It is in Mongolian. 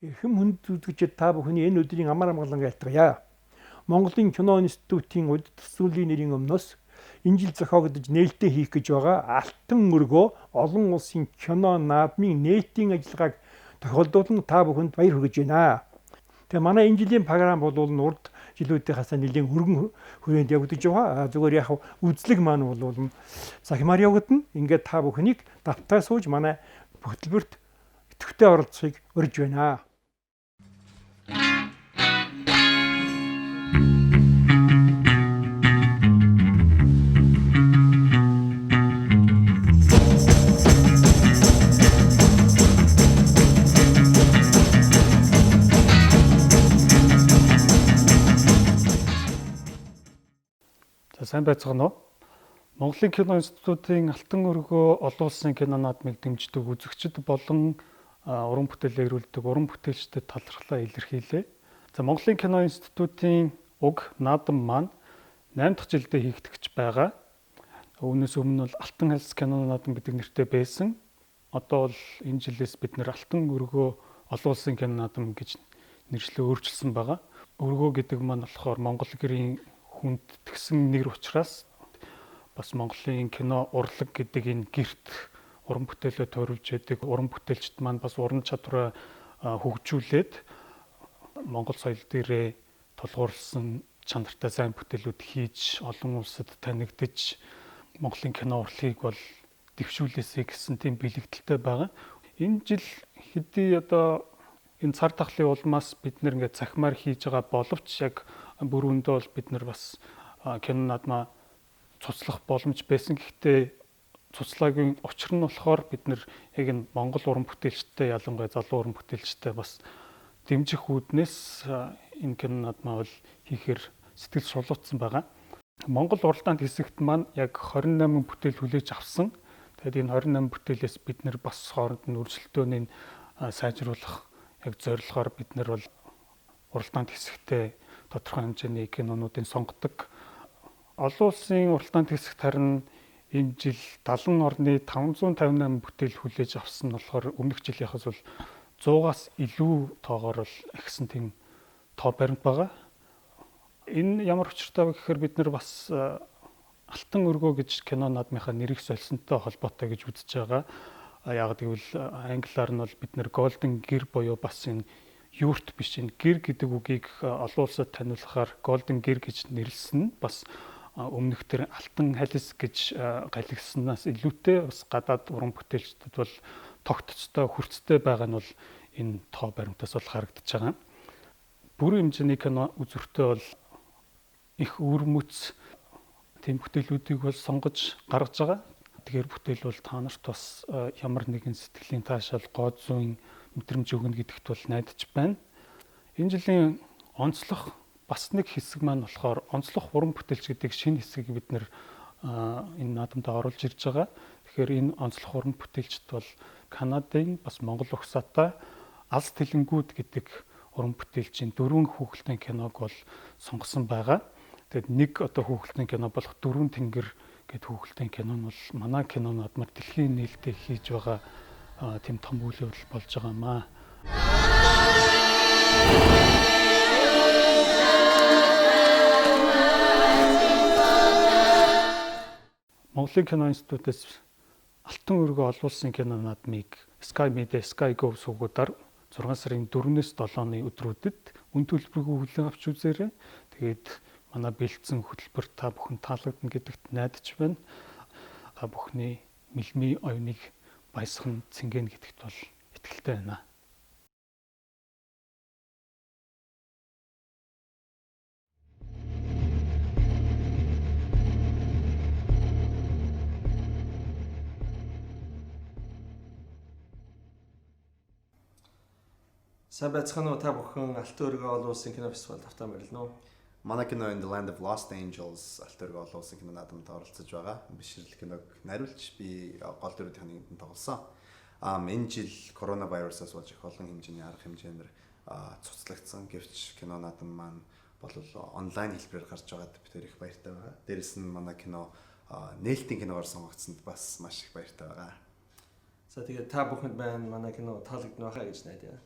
Хэм хүнд үзэгчид та бүхний энэ өдрийн амар амгалан айлтгая. Монголын кино институтын удирдах төсвөлийн нэрийн өмнөөс энэ жил зохиогдож нээлттэй хийх гэж байгаа Алтан өргөө олон улсын кино наадмын нээлтийн ажиллагааг тохиолдуулан та бүхэнд баяр хүргэж байна. Тэгээ манай энэ жилийн програм бол урд жилүүдийнхээс нэлийн өргөн хүрээнд явагдаж байгаа. Зүгээр яг үзлэг маань бол захимаар явагдана. Ингээд та бүхнийг давтаа сууж манай хөтөлбөрт идэвхтэй оролцохыг урьж байна. Сайн байцгаана уу? Монголын кино институтын Алтан өргөө олон улсын кино наадмыг дэмждэг үзэгчид болон уран бүтээлээ эрүүлдэг уран бүтээлчдэд талархлаа илэрхийлээ. За Монголын кино институтын уг наадам маань 8 дахь жилдээ хийгдэж байгаа. Үүнээс өмнө бол Алтан хальс кино наадам гэдэг нэртэй байсан. Одоо бол энэ жилээс бид нэр Алтан өргөө олон улсын кино наадам гэж нэршлээ өөрчилсөн байгаа. Өргөө гэдэг маань болохоор Монгол гэрийн хүнд тгсэн нэр учраас бас Монголын кино урлаг гэдэг энэ гэрт уран бүтээлээ тойруулж яадаг уран бүтээлчд маань бас уран чадвараа хөгжүүлээд Монгол соёл дээрээ тулгуурласан чанартай сайн бүтээлүүд хийж олон улсад танигдж Монголын кино урлагийг бол дэвшүүлээсэй гэсэн тийм бэлэгдэлтэй байгаа. Энэ жил хэдий одоо энэ цар тахлын улмаас бид нэр ингээд цахимаар хийж байгаа боловч яг бүр өндөө бол бид нар бас кино наадмаа цуцлах боломж байсан. Гэхдээ цуцлаагийн учир нь болохоор бид нар яг энэ Монгол уран бүтээлчтэй ялангуяа залуу уран бүтээлчтэй бас дэмжих үүднээс энэ кино наадмаа бол хийхээр сэтгэл сулуутсан байгаа. Монгол уралдаанд хэсэгт маань яг 28 бүтээл хүлээж авсан. Тэгэхээр энэ 28 бүтээлээс бид нар бас хооронд нь өрсөлдөөнийг сайжруулах яг зорилгоор бид нар бол уралдаанд хэсэгтээ тодорхой хэмжээний кинонуудыг сонгодог. Олон улсын уралдаанд хэсэгт харин энэ жил 70 орны 558 бүтээл хүлээж авсан нь болохоор өмнөх жилийнхээс бол 100-аас илүү тоогоор бол ихсэн тийм тоо баримт байгаа. Энэ ямар учиртай вэ гэхээр бид нар бас Алтан өргөө гэж кино наадмынхаа нэрийг солисонтой холбоотой гэж үзэж байгаа. Яг гэвэл англиар нь бол бид нэр Golden Gear буюу бас энэ юурт биш энэ гэр гэдэг үгийг олон улсад таниулахаар Golden Gear гэж нэрлсэн нь бас өмнөх тэр Алтан халис гэж галигдсанаас илүүтэй бас гадаад уран бүтээлчдэд бол тогтцтой хүрцтэй байгаа нь бол энэ тоо баримтаас бол харагдаж байгаа. Бүрэн хэмжээний кино үзүүртээ бол их өвөрмөц тийм бүтээлүүдийг бол сонгож гаргаж байгаа. Тэгэхээр бүтээл бол та нарт бас ямар нэгэн сэтгэлийн таашаал гоо зүйн мэдрэмж өгнө гэдэгт бол найдаж байна. Энэ жилийн онцлог бас нэг хэсэг маань болохоор онцлог уран бүтээлч гэдэг шинэ хэсгийг бид нэр энэ наадамд оруулж ирж байгаа. Тэгэхээр энэ онцлог уран бүтээлчд бол Канадын бас Монгол угсаатай Алс Тэлэнгүүд гэдэг уран бүтээлчийн 4 хүүхэлдэйн киног бол сонгосон байгаа. Тэгээд нэг одоо хүүхэлдэйн кино болох Дөрвөн тэнгэр гэдэг хүүхэлдэйн кино нь бол манай кино наадмаар дэлхийн нээлттэй хийж байгаа тийм том үйл явдал болж байгаамаа. Монголын кино институтээс Алтан өргөө олон улсын кино наадмыг Sky Media Sky Go сувгуудаар 6 сарын 4-өөс 7-ны өдрүүдэд үн төлбөргүй хүлээн авч үзээрэй. Тэгээд манай бэлдсэн хөтөлбөр та бүхэн таалагдана гэдэгт найдаж байна. Та бүхний мэлмий оюуныг баясган цэнгэн гэдэгт бол итгэлтэй байна. Сайн байцгаана уу та бүхэн Алтан өргөө олон улсын кино фестивалд автаа морилно. Манай кино In the Land of Lost Angels Алтан өргөө олон улсын кино наадамд оролцож байгаа. Бишрэл киног нариулж би гол дүрүүдийн нэгэн тоглосон. Энэ жил коронавирусаас болж их олон хэмжээний арга хэмжээгээр цуцлагдсан. Гэвч кино наадам маань бол онлайн хэлбэрээр гарч байгаад бид их баяртай байгаа. Дээрэс нь манай кино нээлтийн киногоор сонгогдсонд бас маш их баяртай байгаа. За тэгээд та бүхэнд байна манай кино таалагдсан байхаа гэж найдаа.